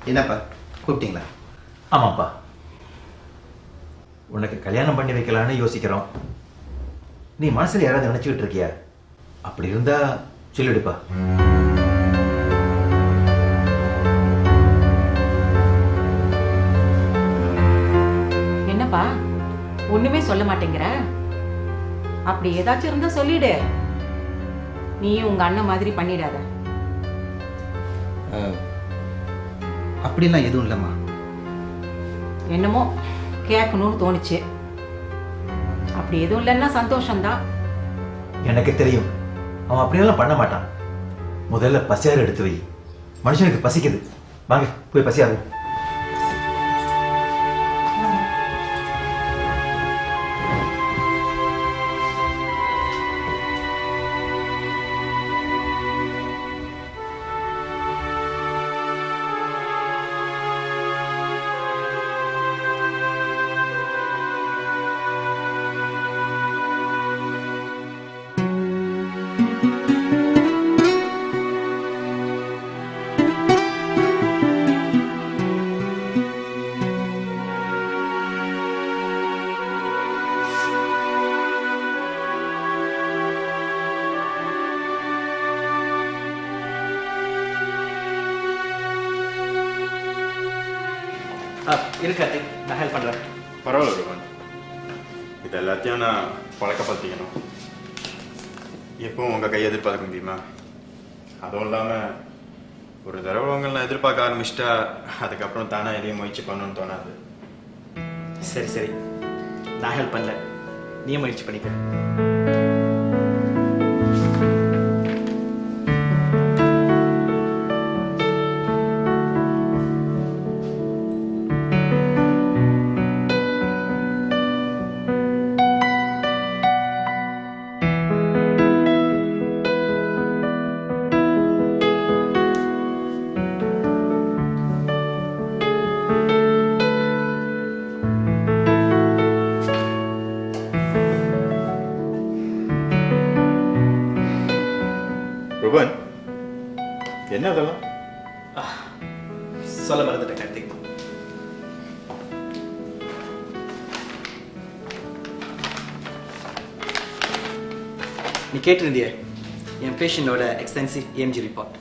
என்னப்பா கூப்பிட்டீங்களா? ஆமாப்பா, உனக்கு கல்யாணம் பண்ணி வைக்கலான்னு யோசிக்கிறோம். நீ மனசுல யாராவது நினைச்சுக்கிட்டு இருக்கியா? அப்படி இருந்தா சொல்லிடுப்பா. என்னப்பா ஒண்ணுமே சொல்ல மாட்டேங்கிற? அப்படி ஏதாச்சும் இருந்தா சொல்லிடு. நீ உங்க அண்ணன் மாதிரி பண்ணிடாத. அப்படிலாம் எதுவும் இல்லைம்மா. என்னமோ கேட்கணும்னு தோணுச்சு. அப்படி எதுவும் இல்லைன்னா சந்தோஷம்தான். எனக்கு தெரியும், அவன் அப்படியெல்லாம் பண்ண மாட்டான். முதல்ல பசியாறு எடுத்து வை. மனுஷனுக்கு பசிக்குது. வாங்க போய் பசியாரு. இருக்காது, நான் ஹெல்ப் பண்ணுறேன். பரவாயில்ல ருபன், இது எல்லாத்தையும் நான் பழக்கப்படுத்திக்கணும். எப்பவும் உங்கள் கையை எதிர்பார்க்க முடியுமா? அதுவும் இல்லாமல் ஒரு தடவை உங்களை எதிர்பார்க்க ஆரம்பிச்சிட்டா அதுக்கப்புறம் தானே எதையும் முயற்சி பண்ணணும்னு தோணாது. சரி சரி, நான் ஹெல்ப் பண்ணல, நீ முயற்சி பண்ணிக்க. ருபன், என்ன அதெல்லாம்? சொல்ல மறந்துட்டேன் கார்த்திக். நீ கேட்டிருந்திய என் பேஷண்டோட எக்ஸ்டென்சிவ் EMG ரிப்போர்ட்.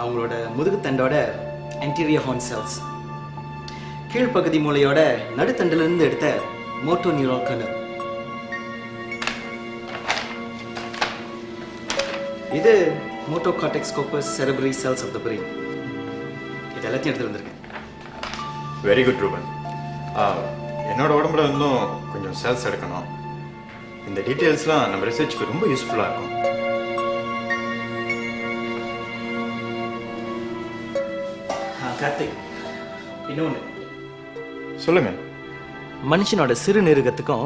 அவங்களோட முதுகுத்தண்டோட anterior horn cells, கீழ்ப்பகுதி மூளையோட நடுத்தண்டிலிருந்து எடுத்த மோட்டோ நியூரால் கர்னல், இது motor cortex corpus cerebri cells of the brain. இது எல்லாத்தையும் எடுத்து வந்திருக்கேன். Very good Ruban. என்னோட உடம்புல இருந்தும் கொஞ்சம் செல்ஸ் எடுக்கணும். இந்த டீட்டெயில்ஸ்லாம் நம்ம ரிசர்ச்சுக்கு ரொம்ப யூஸ்ஃபுல்லாக இருக்கும். கார்த்திக், இன்னொன்று சொல்லுங்க. மனுஷனோட சிறுநீரகத்துக்கும்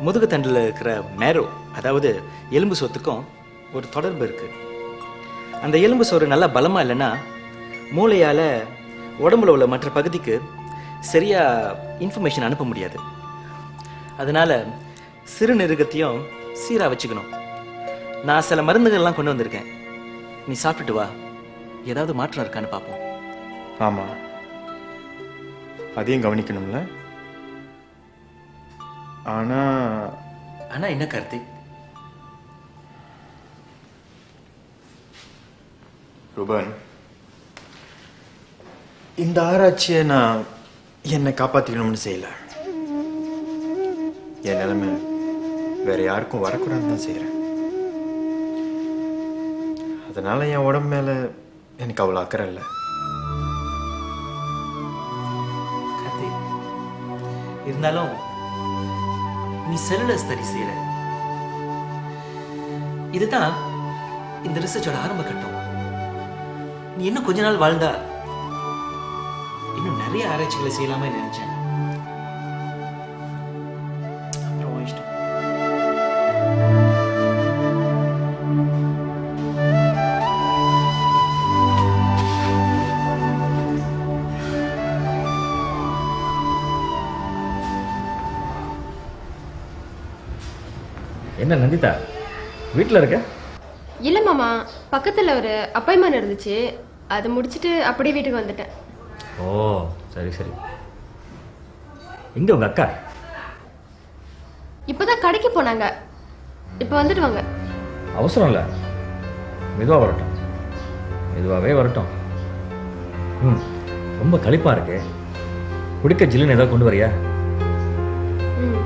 முதுகுத்தண்டில் இருக்கிற மேரோ, அதாவது எலும்பு சோத்துக்கும் ஒரு தொடர்பு இருக்கு. அந்த எலும்பு சோறு நல்லா பலமா இல்லைன்னா மூளையால உடம்புல உள்ள மற்ற பகுதிக்கு சரியா இன்ஃபர்மேஷன் அனுப்ப முடியாது. அதனால சிறுநீரகத்தையும் சீரா வச்சுக்கணும். நான் சில மருந்துகள்லாம் கொண்டு வந்திருக்கேன், நீ சாப்பிட்டுட்டு வா. ஏதாவது மாற்றம் இருக்கான்னு பார்ப்போம். ஆமாம், அதையும் கவனிக்கணும்ல. ஆனா என்ன கார்த்திக்? ருபன், இந்த ஆராய்ச்சியை நான் என்னை காப்பாற்றிக்கணும்னு செய்யல. என் நிலைமை வேற யாருக்கும் வரக்கூடாதுன்னு தான் செய்கிறேன். அதனால என் உடம்பு மேலே எனக்கு அவ்வளோ அக்கறை இல்லை. இருந்தாலும் நீ செல்லுலர் ஸ்டடி செய்யற. இதுதான் இந்த ரிசர்ச்சோட ஆரம்ப கட்டம். நீ இன்னும் கொஞ்ச நாள் வாழ்ந்தா இன்னும் நிறைய ஆராய்ச்சிகளை செய்யலாமே நினைச்சேன். அப்புறம் இஷ்டம். என்ன நந்திதா வீட்டில் இருக்க? இல்லை மாமா, பக்கத்தில் ஒரு அப்பாயின்மெண்ட் இருந்துச்சு, அது முடிச்சுட்டு அப்படியே வீட்டுக்கு வந்துட்டேன். ஓ சரி சரி. எங்கே உங்கள் அக்கா? இப்போதான் கடைக்கு போனாங்க, இப்போ வந்துடுவாங்க. அவசரம் இல்லை, மெதுவாக வரட்டும், மெதுவாகவே வரட்டும். ம், ரொம்ப களிப்பாக இருக்கு, குடிக்க ஜில்லுன்னு ஏதாவது கொண்டு வரியா? ம்.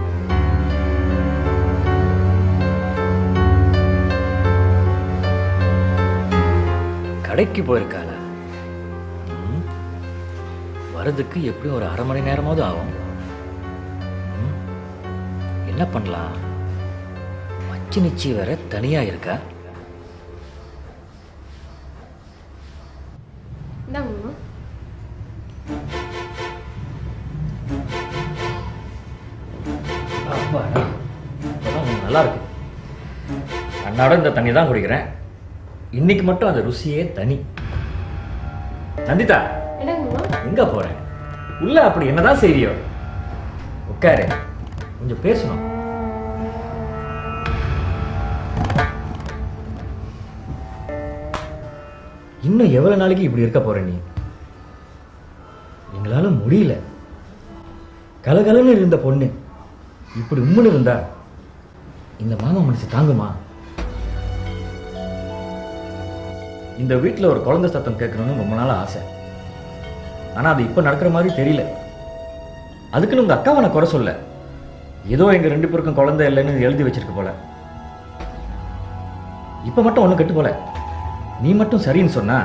கடைக்கு போயிருக்காள? வரதுக்கு எப்படியும் ஒரு அரை மணி நேரமாவது ஆகும். என்ன பண்ணலாம்? மச்சி நிச்சி வேற தனியா இருக்கா. நல்லா இருக்கு. அன்னாட இந்த தண்ணி தான் குடிக்கிறேன். இன்னைக்கு மட்டும் அந்த ருசியே தனி. நந்திதா எங்க போறேன்? உள்ள அப்படி என்னதான் செய்வியோ? உட்காரு, கொஞ்சம் பேசணும். இன்னும் எவ்வளவு நாளைக்கு இப்படி இருக்க போற நீ? எங்களால முடியல. கலகலன்னு இருந்த பொண்ணு இப்படி உம்முன்னு இருந்தா இந்த மாமா மனசு தாங்குமா? இந்த வீட்டில் ஒரு குழந்தை சத்தம் கேட்கணும்னு ரொம்ப நாள் ஆசை. ஆனா அது இப்ப நடக்கிற மாதிரி தெரியல. அதுக்குன்னு உங்க அக்காவை நான் குறை சொல்ல. ஏதோ எங்க 2 பேருக்கும் குழந்தை இல்லைன்னு எழுதி வச்சிருக்க போல. இப்ப மட்டும் ஒண்ணு கெட்டு போல. நீ மட்டும் சரின்னு சொன்னா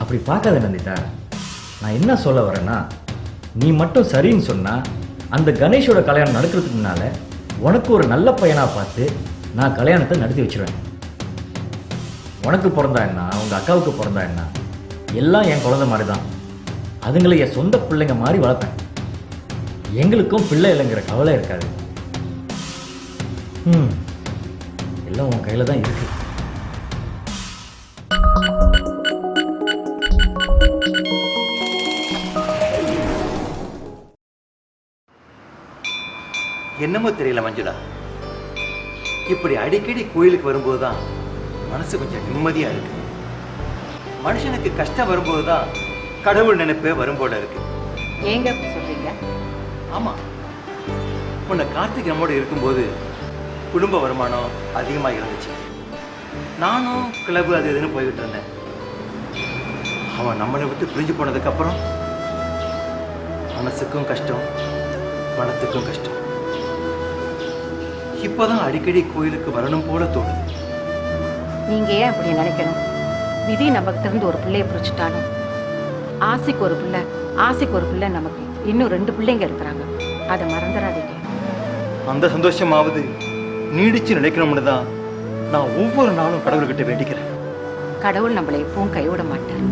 அப்படி பார்க்காத நந்திதா. நான் என்ன சொல்ல வரேன்னா, நீ மட்டும் சரின்னு சொன்னா அந்த கணேஷோட கல்யாணம் நடக்கிறதுக்கு முன்னால உனக்கு ஒரு நல்ல பையனா பார்த்து நான் கல்யாணத்தை நடத்தி வச்சிருவேன். உனக்கு பிறந்தா என்ன, உங்க அக்காவுக்கு பிறந்தா என்ன, எல்லாம் என் குழந்தை மாதிரி தான். அதுங்களை என் சொந்த பிள்ளைங்க மாதிரி வளர்ப்பேன். எங்களுக்கும் பிள்ளை இல்லைங்கிற கவலை இருக்காது. எல்லாம் உன் கையில தான் இருக்கு. என்னமோ தெரியல மஞ்சுளா, இப்படி அடிக்கடி கோயிலுக்கு வரும்போது தான் மனசு கொஞ்சம் நிம்மதியா இருக்கு. மனுஷனுக்கு கஷ்டம் வரும்போது தான் கடவுள் நினைப்பே வரும் போல இருக்கு. ஏங்க அப்படி சொல்றீங்க? ஆமா, உன்னை கார்த்திக் நம்மோட இருக்கும்போது குடும்ப வருமானம் அதிகமா இருந்துச்சு. நானும் கிளப்பு அது இதுன்னு போய்கிட்டு இருந்தேன். அவன் நம்மளை விட்டு பிரிஞ்சு போனதுக்கு அப்புறம் மனசுக்கும் கஷ்டம், மனத்துக்கும் கஷ்டம். இப்பதான் அடிக்கடி கோயிலுக்கு வரணும் போல தோணுது. நீங்க ஏன் அப்படி நினைக்கணும்? விதி நமக்கு இருந்து ஒரு பிள்ளைய பிடிச்சிட்டாலும் ஆசைக்கு ஒரு பிள்ளை, ஆசைக்கு ஒரு பிள்ளை, நமக்கு இன்னும் 2 பிள்ளைங்க இருக்கிறாங்க. அதை மறந்துடாதீங்க. அந்த சந்தோஷமாவது நீடிச்சு நினைக்கணும்னு தான் நான் ஒவ்வொரு நாளும் கடவுள்கிட்ட வேண்டிக்கிறேன். கடவுள் நம்மளை எப்பவும் கைவிட மாட்டார்.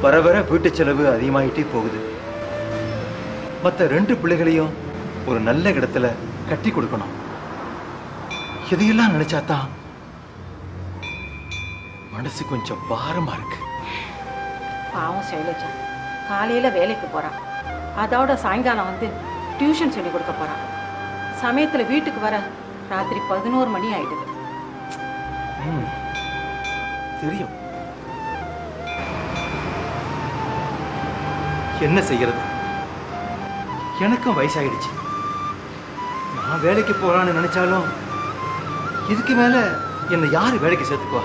வர வர வீட்டு செலவு அதிகமாயிட்டே போகுது. மற்ற 2 பிள்ளைகளையும் ஒரு நல்ல இடத்துல கட்டி கொடுக்கணும். இதையெல்லாம் நினைச்சாதான் மனசு கொஞ்சம் பாரமா இருக்கு. பாவம் சைலஜா, காலையில வேலைக்கு போறான், அதோட சாயங்காலம் வந்து டியூஷன் சொல்லி கொடுக்க போறான். சமயத்துல வீட்டுக்கு வர ராத்திரி 11 மணி ஆயிடுது. தெரியும். என்ன செய்யறது? எனக்கும் வயசாயிடுச்சு. நான் வேலைக்கு போறான்னு நினைச்சாலும் இதுக்கு மேல என்ன யாரு வேலைக்கு சேர்த்துக்குவா?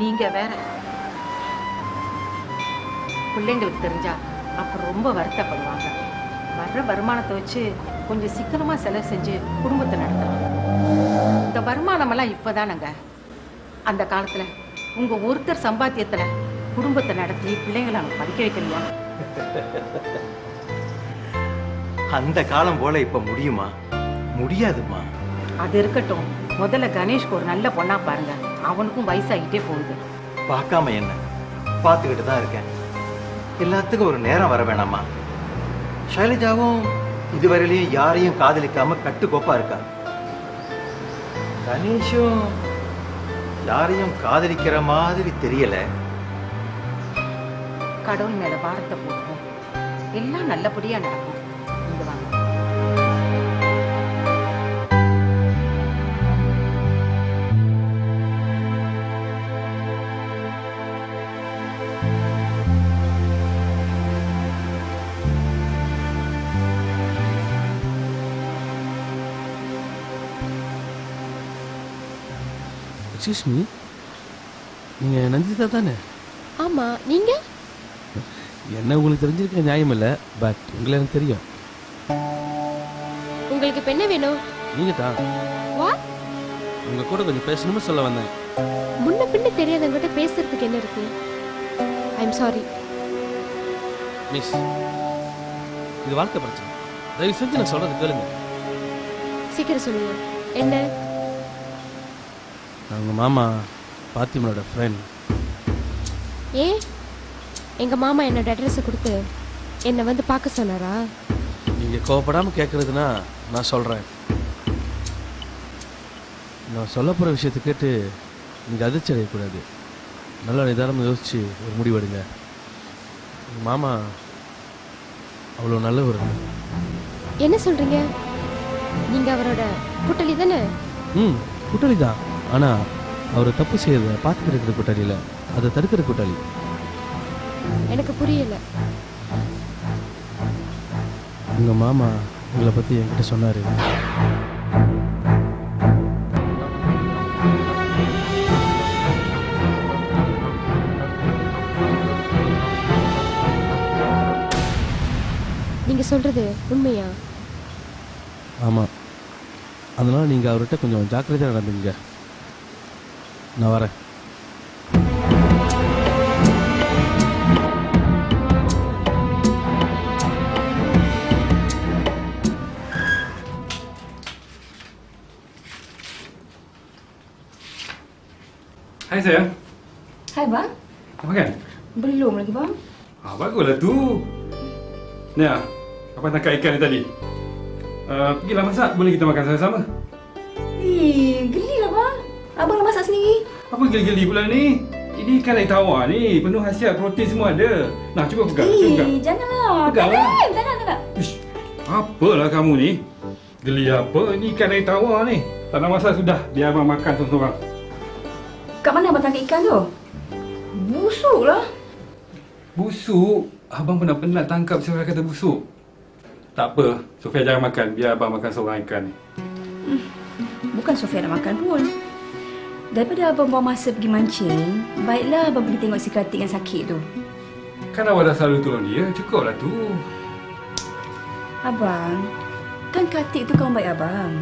நீங்க வேற. பிள்ளைங்களுக்கு தெரிஞ்சா அப்புறம் ரொம்ப வருத்தப்படுவாங்க. வர்ற வருமானத்தை வச்சு கொஞ்சம் சிக்கனமா செலவு செஞ்சு குடும்பத்தை நடத்தலாம். இந்த வருமானமெல்லாம் இப்பதானங்க. அந்த காலத்துல உங்க ஒருத்தர் சம்பாத்தியத்துல குடும்பத்தை நடத்தி பிள்ளைங்களை அவங்க படிக்க வைக்கலையா? அந்த காலம் போல இப்ப முடியுமா? முடியாதுமா. அது இருக்கட்டும், முதல்ல கணேஷ்க்கு ஒரு நல்ல பொண்ணா பாருங்க. அவனுக்கும் வயசாகிட்டே போகுது. பார்க்காம என்ன, பார்த்துக்கிட்டு தான் இருக்கேன். எல்லாத்துக்கும் ஒரு நேரம் வர வேணாமா? ஷைலஜாவும் இதுவரையிலையும் யாரையும் காதலிக்காம கட்டுக்கோப்பா இருக்கா. கணேஷும் யாரையும் காதலிக்கிற மாதிரி தெரியல. கடவுள் மேல பாரத்தை போடுவோம், எல்லாம் நல்லபடியா நடக்கும். இங்க வாங்க. எக்ஸ்கியூஸ் மீ, நீங்கள் நந்திதா தானே? ஆமா, நீங்க? என்ன உங்களுக்கு தெரிஞ்சிருக்க நியாயம் இல்லை, பட் உங்களை எனக்கு தெரியும். உங்களுக்கு இப்ப என்ன வேணும்? நீங்கள் தான். வாட்? உங்கள் கூட கொஞ்சம் பேசணும்னு சொல்ல வந்தேன். முன்ன பின்ன தெரியாதவங்கிட்ட பேசுறதுக்கு என்ன இருக்கு? I am sorry. மிஸ், இது வாழ்க்கை பிரச்சனை. தயவு செஞ்சு நான் சொல்றது கேளுங்க. சீக்கிரம் சொல்லுங்க, என்ன? நான் உங்கள் மாமா பாத்திமனோட ஃப்ரெண்ட். ஏன் எங்க மாமா என்னோட அட்ரஸை கொடுத்து என்னை வந்து பார்க்க சொன்னாரா? நீங்கள் கோவப்படாமல் கேட்குறதுனா நான் சொல்கிறேன். நான் சொல்ல போகிற விஷயத்தை கேட்டு நீங்கள் அதிர்ச்சி அடையக்கூடாது. நல்லா நிதானமாக யோசித்து ஒரு முடிவெடுங்க. எங்கள் மாமா அவ்வளோ நல்லவர். என்ன சொல்றீங்க? நீங்க அவரோட கூட்டாளி தானே? கூட்டாளி தான். ஆனால் அவர் தப்பு செய்யறத பார்த்துக்கிற கூட்டாளியில் அதை தடுக்கிற கூட்டாளி. எனக்கு புரியல. உங்கள் மாமா உங்களை பற்றி என்கிட்ட சொன்னார். நீங்க சொல்றது உண்மையா? ஆமாம். அதனால் நீங்கள் அவர்கிட்ட கொஞ்சம் ஜாக்கிரதையாக நடந்துங்க. நான் வரேன். Hai sayang. Hai bang. Dah makan? Belum lagi bang. Baguslah tu. Ni apa tangkap ikan ni tadi. Pergilah masak, boleh kita makan sama-sama. Gelilah bang. Abang nak masak sendiri. Apa geli-geli pula ni? Ini ikan air tawar ni, penuh khasiat, protein semua ada. Nah, cuba pegang. Cuba pegang. Janganlah. Pegang lah. Tak nak. Ish, apalah kamu ni? Geli apa? Ini ikan air tawar ni. Tak nak masak sudah, biar abang makan seorang-seorang. Kat mana abang tangkap ikan tu? Busuk lah. Busuk? Abang pernah penat tangkap siapa kata busuk? Tak apa, Sofia jangan makan, biar abang makan seorang ikan ni. Bukan Sofia nak makan pun. Daripada abang buang masa pergi mancing, baiklah abang pergi tengok si Kartik yang sakit tu. Kan awak dah selalu tolong dia, cukuplah tu. Abang, kan Kartik tu kawan baik abang.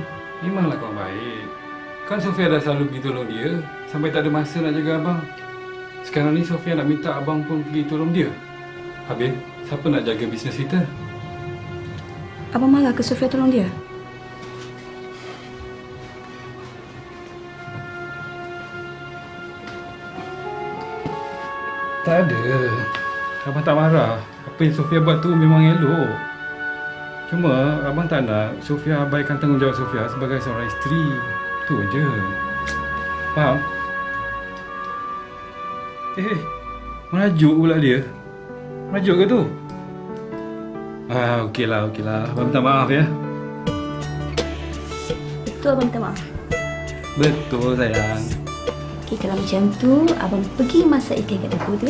Memanglah kawan baik. Kan Sofia dah selalu pergi tolong dia, sampai tak ada masa nak jaga abang. Sekarang ni Sofia nak minta abang pun pergi tolong dia. Habis, siapa nak jaga bisnes kita? Abang marah ke Sofia tolong dia? Tak ada. Abang tak marah. Apa yang Sofia buat tu memang elok. Cuma abang tak nak Sofia abaikan tanggungjawab Sofia sebagai seorang isteri. Tu je. Faham? Merajuk pula dia. Merajuk ke tu? Okeylah. Abang minta maaf ya. Betul abang minta maaf. Betul sayang. Okey, kalau macam tu, abang pergi masak ikan kat dapur tu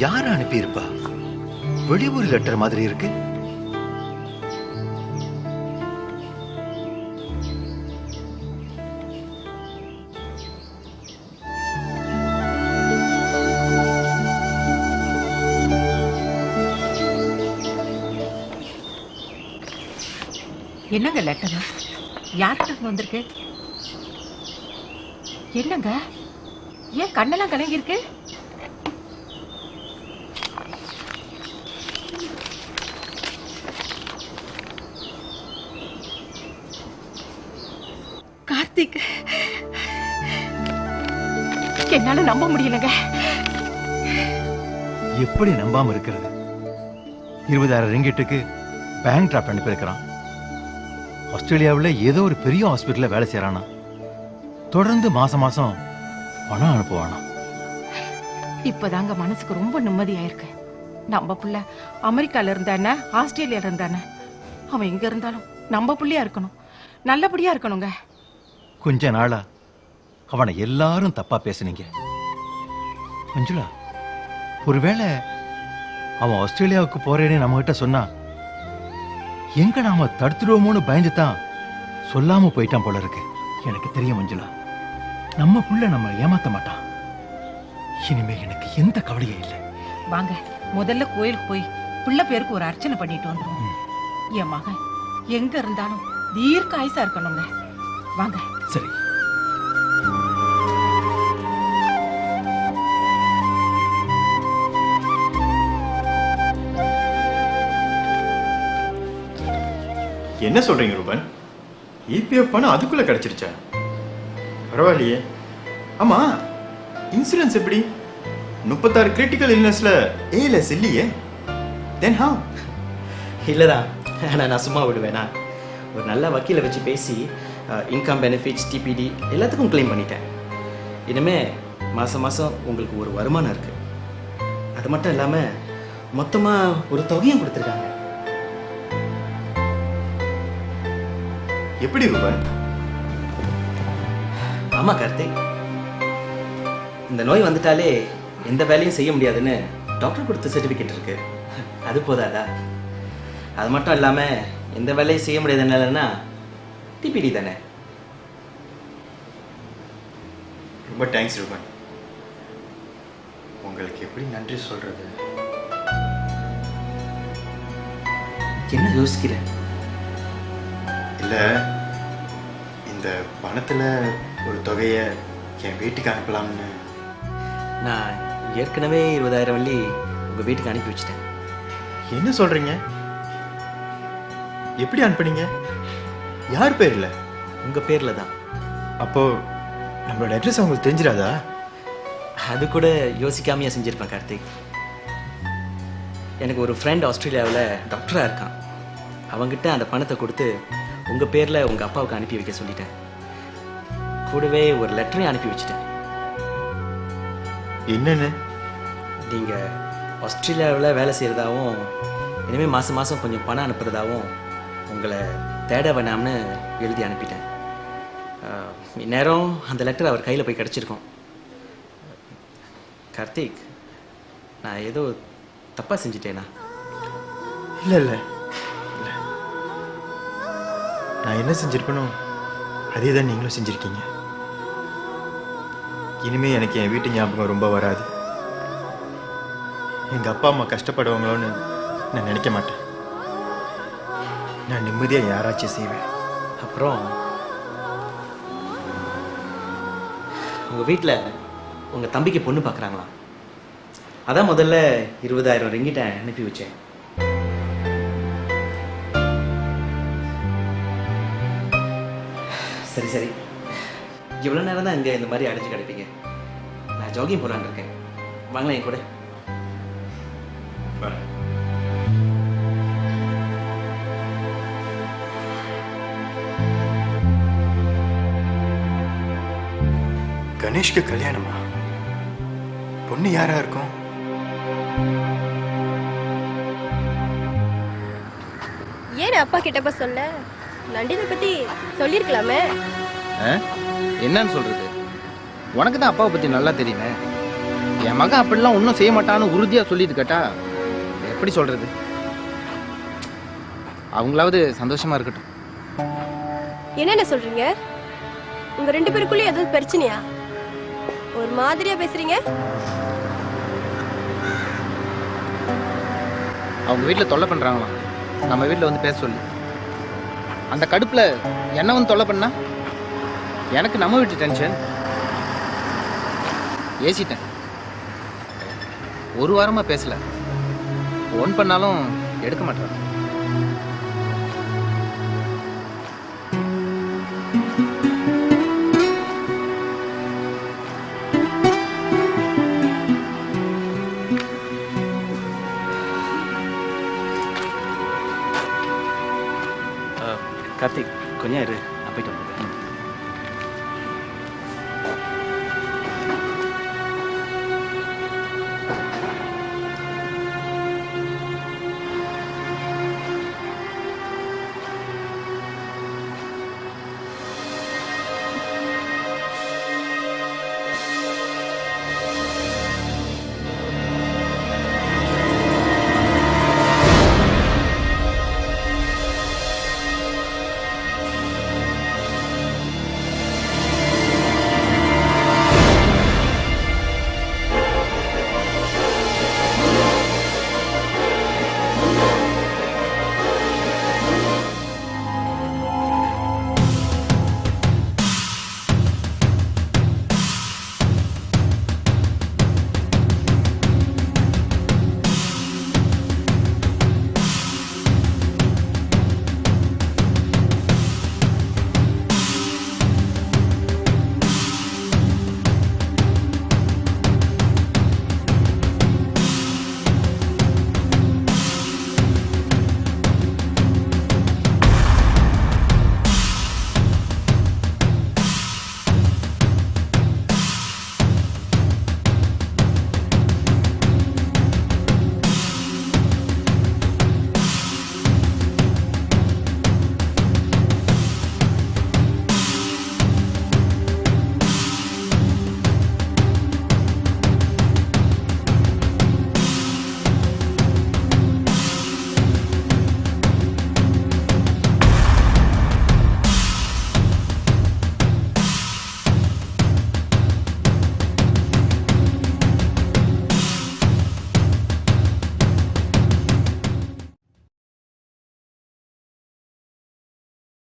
யார் அனுப்பியிருப்பா? வெளியூர் letter மாதிரி இருக்கு. என்னங்க letter? யார்கிட்ட வந்திருக்கு? என்னங்க ஏன் கண்ணெல்லாம் கலங்கி இருக்கு? கார்த்திக், என்னால நம்ப முடியலங்க. எப்படி நம்பாம இருக்கிறது? 20,000 ரிங்கிட்டுக்கு பேங்க் டிராப் அனுப்பியிருக்கிறான். ஆஸ்திரேலியாவில் ஏதோ ஒரு பெரிய ஹாஸ்பிட்டலில் வேலை செய்கிறானா. தொடர்ந்து மாசம் மாசம் பணம் அனுப்புவானா. இப்பதாங்க மனசுக்கு ரொம்ப நிம்மதியாயிருக்கு. நம்ம புள்ள அமெரிக்கால இருந்தானே, ஆஸ்திரேலியால இருந்தானே, அவன் எங்க இருந்தாலும் நம்ம புள்ளையா இருக்கணும், நல்லபடியா இருக்கணுங்க. கொஞ்ச நாளா அவனை எல்லாரும் தப்பா பேசுனீங்க. மஞ்சுளா, ஒருவேளை அவன் ஆஸ்திரேலியாவுக்கு போறேன்னு நம்ம கிட்ட சொன்னா எங்க நாம தடுத்துடுவோமோன்னு பயந்து தான் சொல்லாம போயிட்டான் போல இருக்கு. எனக்கு தெரியும் மஞ்சுளா, நம்ம புள்ள நம்ம ஏமாத்த மாட்டான். இனிமே எனக்கு எந்த கவலையும் இல்லை. வாங்க முதல்ல கோயிலுக்கு போய் பிள்ளை பேருக்கு ஒரு அர்ச்சனை பண்ணிட்டு வந்துருவோம். என் மகன் எங்க இருந்தாலும் தீர்க்க ஆயுசா இருக்கணுங்க. வாங்க. சரி. என்ன சொல்றீங்க ரூபன்? இபிஎஃப் பணம் அதுக்குள்ள கிடைச்சிருச்சா? பரவாயில்லையே. ஆமா, இன்சூரன்ஸ் எப்படி? 36 கிரிட்டிக்கல் இல்னஸ்ல ஏஎல்எஸ் இல்லையே. Then how? இல்லைதான், ஆனால் நான் சும்மா விடுவேனா? ஒரு நல்ல வக்கீலை வச்சு பேசி இன்கம் பெனிஃபிட்ஸ், டிபிடி எல்லாத்துக்கும் கிளைம் பண்ணிட்டேன். இனிமே மாதம் மாதம் உங்களுக்கு ஒரு வருமானம் இருக்குது. அது மட்டும் இல்லாமல் மொத்தமாக ஒரு தொகையும் கொடுத்துருக்காங்க. எப்படி ரூபன்? ஆமாம் கார்த்திக், இந்த நோய் வந்துட்டாலே எந்த வேலையும் செய்ய முடியாதுன்னு டாக்டர் கொடுத்த சர்டிஃபிகேட் இருக்கு. அது போதாதா? அது மட்டும் இல்லாமல் எந்த வேலையும் செய்ய முடியாத நிலைன்னா டிபிடி தானே. ரொம்ப தேங்க்ஸ் ரூபன். உங்களுக்கு எப்படி நன்றி சொல்றது? என்ன யோசிக்கிறேன்? இல்ல, இந்த பணத்துல ஒரு தொகையை என் வீட்டுக்கு அனுப்பலாம்னு. நான் ஏற்கனவே 20,000 வெள்ளி உங்கள் வீட்டுக்கு அனுப்பி வச்சிட்டேன். என்ன சொல்றீங்க? எப்படி அனுப்புனீங்க? யார் பேர்ல? உங்கள் பேரில் தான். அப்போ நம்மளோட அட்ரஸ் அவங்களுக்கு தெரிஞ்சிடாதா? அது கூட யோசிக்காமையே செஞ்சுருப்பேன் கார்த்திக். எனக்கு ஒரு ஃப்ரெண்ட் ஆஸ்திரேலியாவில் டாக்டராக இருக்கான். அவங்ககிட்ட அந்த பணத்தை கொடுத்து உங்கள் பேரில் உங்கள் அப்பாவுக்கு அனுப்பி வைக்க சொல்லிட்டேன். கூடவே ஒரு லெட்டரையும் அனுப்பி வச்சுட்டேன். என்னன்னு? நீங்கள் ஆஸ்திரேலியாவில் வேலை செய்கிறதாவும் இனிமேல் மாதம் மாதம் கொஞ்சம் பணம் அனுப்புறதாவும் உங்களை தேட வேணாம்னு எழுதி அனுப்பிட்டேன். இந்நேரம் அந்த லெட்டர் அவர் கையில் போய் கிடச்சிருக்கோம். கார்த்திக், நான் ஏதோ தப்பாக செஞ்சிட்டேனா? இல்லை இல்லை இல்லை, நான் என்ன செஞ்சிருப்பேனோ அதே தான் நீங்களும் செஞ்சுருக்கீங்க. இனிமே எனக்கு என் வீட்டு ஞாபகம் ரொம்ப வராது. எங்கள் அப்பா அம்மா கஷ்டப்படுவாங்களோன்னு நான் நினைக்க மாட்டேன். நான் நிம்மதியாக யாராச்சும் செய்வேன். அப்புறம் உங்கள் வீட்டில் உங்கள் தம்பிக்கு பொண்ணு பார்க்குறாங்களா? அதான் முதல்ல 20,000 ரிங்கிட்ட அனுப்பி வச்சேன். சரி சரி, இவ்வளோ நேரம் தான் இங்கே இந்த மாதிரி அடைஞ்சு கிடைப்பீங்க. நான் ஜாகிங் போகலான்னு இருக்கேன். வாங்களேன் என் கூட. கணேஷ்க்கு கல்யாணமா? பொண்ணு யாரா இருக்கும்? ஏன் அப்பா கிட்டப்ப சொல்ல? நண்டினை பத்தி சொல்லிருக்கலாமே. என்னன்னு சொல்றது? உனக்கு தான் அப்பாவை பத்தி நல்லா தெரியுமே. என் மகன் அப்படிலாம் ஒன்றும் செய்ய மாட்டான்னு உறுதியா சொல்லிட்டு கேட்டா எப்படி சொல்றது? அவங்களாவது சந்தோஷமா இருக்கட்டும். என்னென்ன சொல்றீங்க? உங்க 2 பேருக்குள்ளே எதுவும் பிரச்சனையா? ஒரு மாதிரியா பேசுறீங்க. அவங்க வீட்டில் தொல்லை பண்றாங்களாம், நம்ம வீட்டில் வந்து பேச சொல்லி. அந்த கடுப்புல என்ன வந்து தொல்லை பண்ணா எனக்கு நம்ம வீட்டு டென்ஷன். ஏசிட்டேன். ஒரு வாரமா பேசல. ஃபோன் பண்ணாலும் எடுக்க மாட்டேன். கார்த்திக், கொஞ்சம் இரு, நான் போயிட்டு வரேன்.